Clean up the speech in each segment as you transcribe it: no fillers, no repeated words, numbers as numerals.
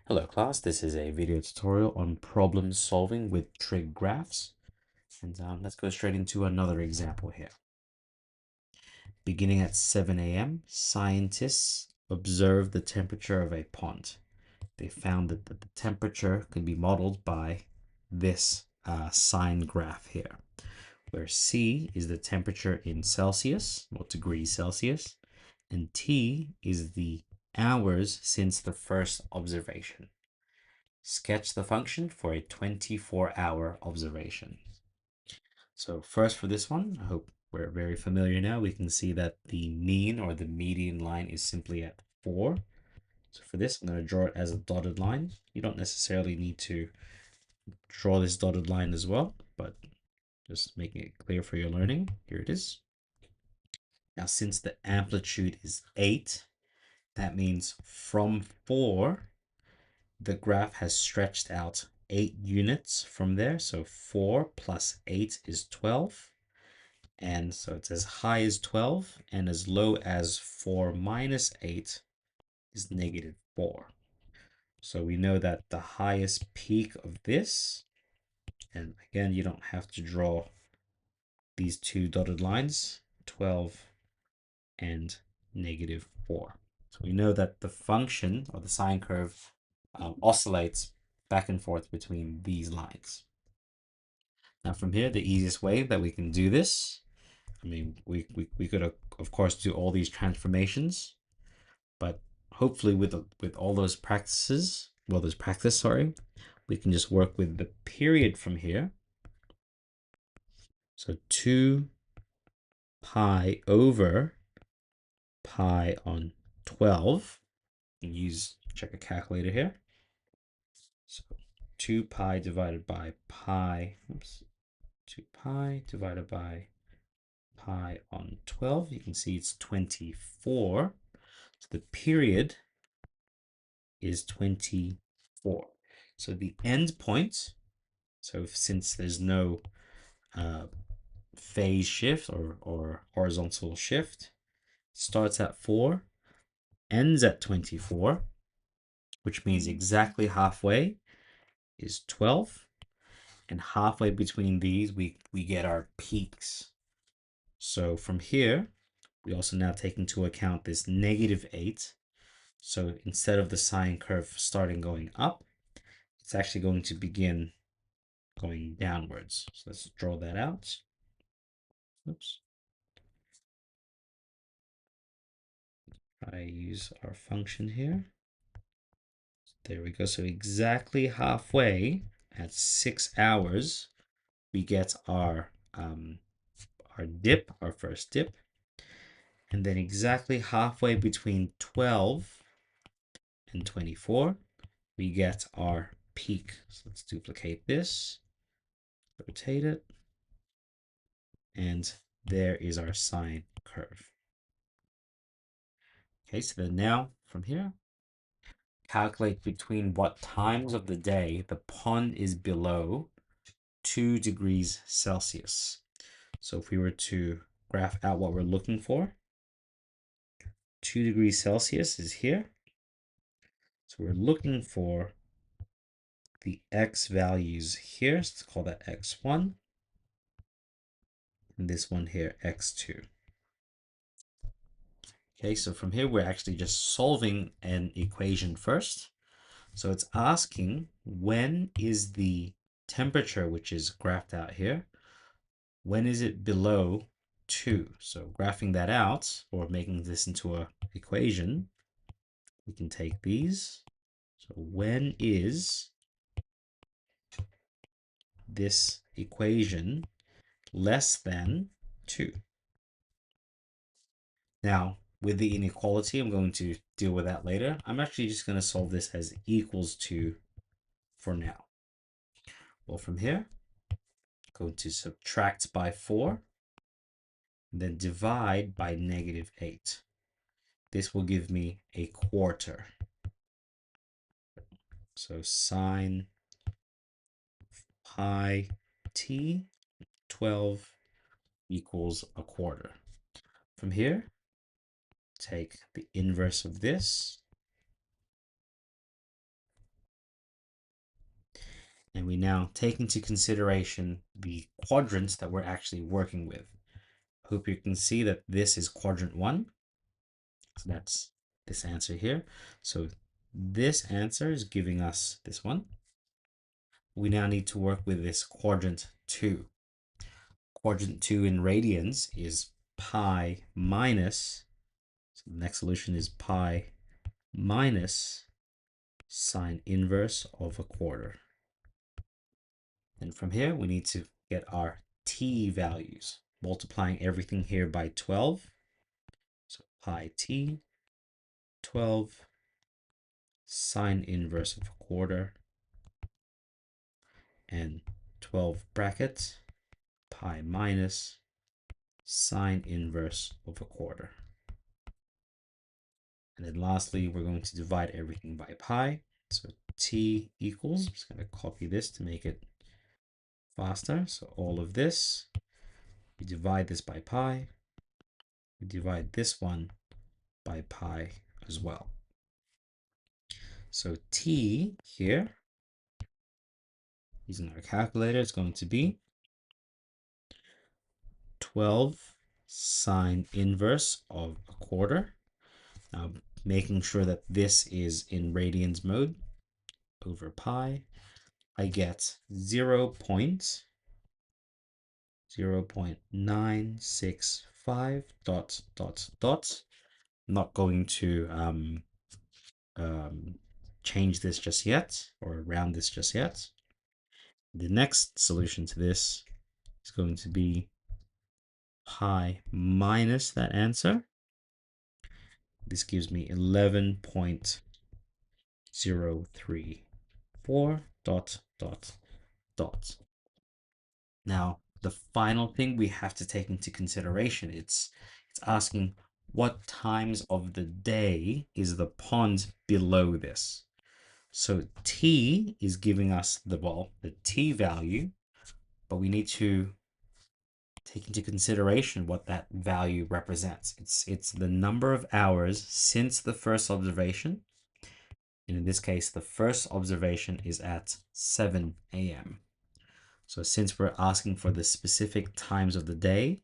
Hello class, this is a video tutorial on problem solving with trig graphs. And let's go straight into another example here. Beginning at 7 a.m., scientists observed the temperature of a pond. They found that the temperature could be modeled by this sine graph here, where C is the temperature in Celsius, or degrees Celsius, and T is the hours since the first observation. Sketch the function for a 24-hour observation. So first for this one, I hope we're very familiar now. We can see that the mean or the median line is simply at 4. So for this, I'm going to draw it as a dotted line. You don't necessarily need to draw this dotted line as well, but just making it clear for your learning. Here it is. Now, since the amplitude is 8, that means from 4, the graph has stretched out 8 units from there. So 4 plus 8 is 12. And so it's as high as 12 and as low as 4 minus 8 is negative 4. So we know that the highest peak of this, and again, you don't have to draw these two dotted lines, 12 and negative 4. So we know that the function or the sine curve oscillates back and forth between these lines. Now from here, the easiest way that we can do this, I mean, we could of course do all these transformations, but hopefully with all those practices, well, there's practice, sorry, we can just work with the period from here. So 2 pi over pi on 12. Check a calculator here. So 2 pi divided by pi, 2 pi divided by pi on 12. You can see it's 24. So the period is 24. So the end point, so since there's no phase shift or horizontal shift, starts at 4, ends at 24, which means exactly halfway is 12. And halfway between these, we get our peaks. So from here, we also now take into account this negative 8. So instead of the sine curve starting going up, it's actually going to begin going downwards. So let's draw that out. Oops. I use our function here. There we go. So exactly halfway at 6 hours, we get our dip, our first dip. And then exactly halfway between 12 and 24, we get our peak. So let's duplicate this, rotate it, and there is our sine curve. Okay, so then now from here, calculate between what times of the day the pond is below 2 degrees Celsius. So if we were to graph out what we're looking for, 2 degrees Celsius is here. So we're looking for the x values here. So let's call that x1. And this one here, x2. Okay, so from here, we're actually just solving an equation first. So it's asking when is the temperature, which is graphed out here, when is it below 2? So graphing that out or making this into an equation, we can take these. So when is this equation less than 2? Now, with the inequality, I'm going to deal with that later. I'm actually just going to solve this as equals to for now. Well, from here, going to subtract by 4, then divide by negative 8. This will give me a quarter. So sine pi t 12 equals a quarter. From here, take the inverse of this, And we now take into consideration the quadrants that we're actually working with. Hope you can see that this is quadrant 1. So that's this answer here. So this answer is giving us this one. We now need to work with this quadrant 2. Quadrant 2 in radians is pi minus, so the next solution is pi minus sine inverse of a quarter. And from here, we need to get our t values, multiplying everything here by 12. So pi t, 12, sine inverse of a quarter, and 12 brackets, pi minus sine inverse of a quarter. And then lastly, we're going to divide everything by pi. So t equals, I'm just going to copy this to make it faster. So all of this, we divide this by pi, we divide this one by pi as well. So t here, using our calculator, is going to be 12 sine inverse of a quarter. Now, making sure that this is in radians mode, over pi, I get 0.965 dot dot dot. I'm not going to change this just yet or round this just yet. The next solution to this is going to be pi minus that answer. This gives me 11.034 dot dot dot. Now, the final thing we have to take into consideration, it's asking what times of the day is the pond below this. So t is giving us the t value, but we need to take into consideration what that value represents. It's the number of hours since the first observation. And in this case, the first observation is at 7 a.m. So since we're asking for the specific times of the day,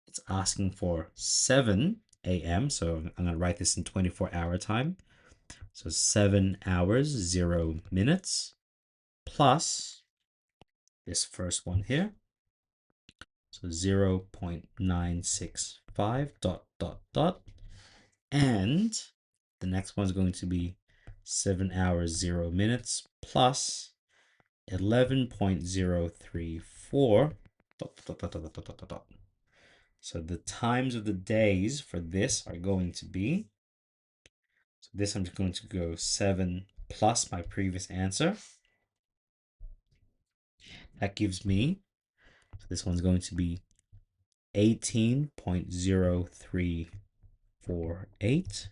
it's asking for 7 a.m. So I'm going to write this in 24-hour time. So 7 hours, 0 minutes, plus this first one here. So 0.965 dot dot dot. And the next one's going to be 7 hours, 0 minutes, plus 11.034 dot dot dot dot dot dot dot dot. So the times of the days for this are going to be, so this I'm just going to go 7 plus my previous answer. That gives me, so this one's going to be 18.0348,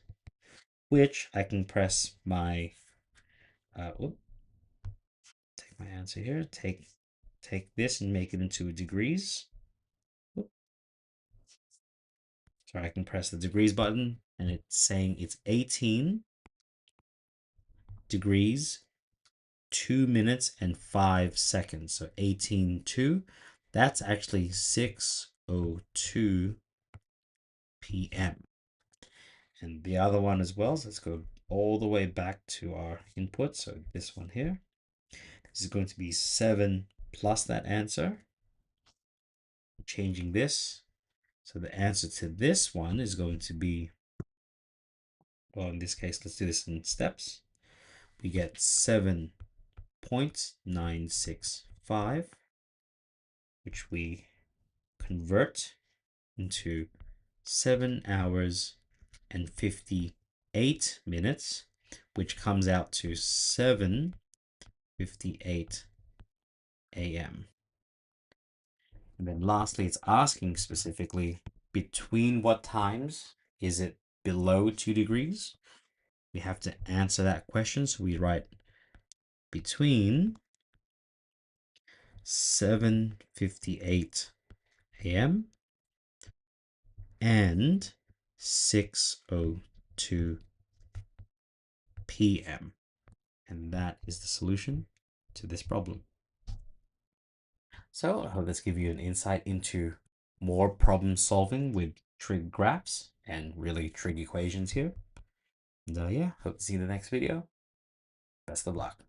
which I can press my, take my answer here, take this and make it into degrees. So I can press the degrees button and it's saying it's 18 degrees, 2 minutes and 5 seconds. So 18:2, that's actually 6:02 p.m. And the other one as well, so let's go all the way back to our input. So this one here, this is going to be 7 plus that answer. Changing this. So the answer to this one is going to be, well, in this case, let's do this in steps. We get 7.965, which we convert into 7 hours and 58 minutes, which comes out to 7:58 a.m. And then lastly, it's asking specifically between what times is it below 2 degrees? We have to answer that question. So we write between 7:58 a.m. and 6:02 p.m. And that is the solution. to this problem. So I hope this gives you an insight into more problem solving with trig graphs and really trig equations here. And yeah, hope to see you in the next video. Best of luck.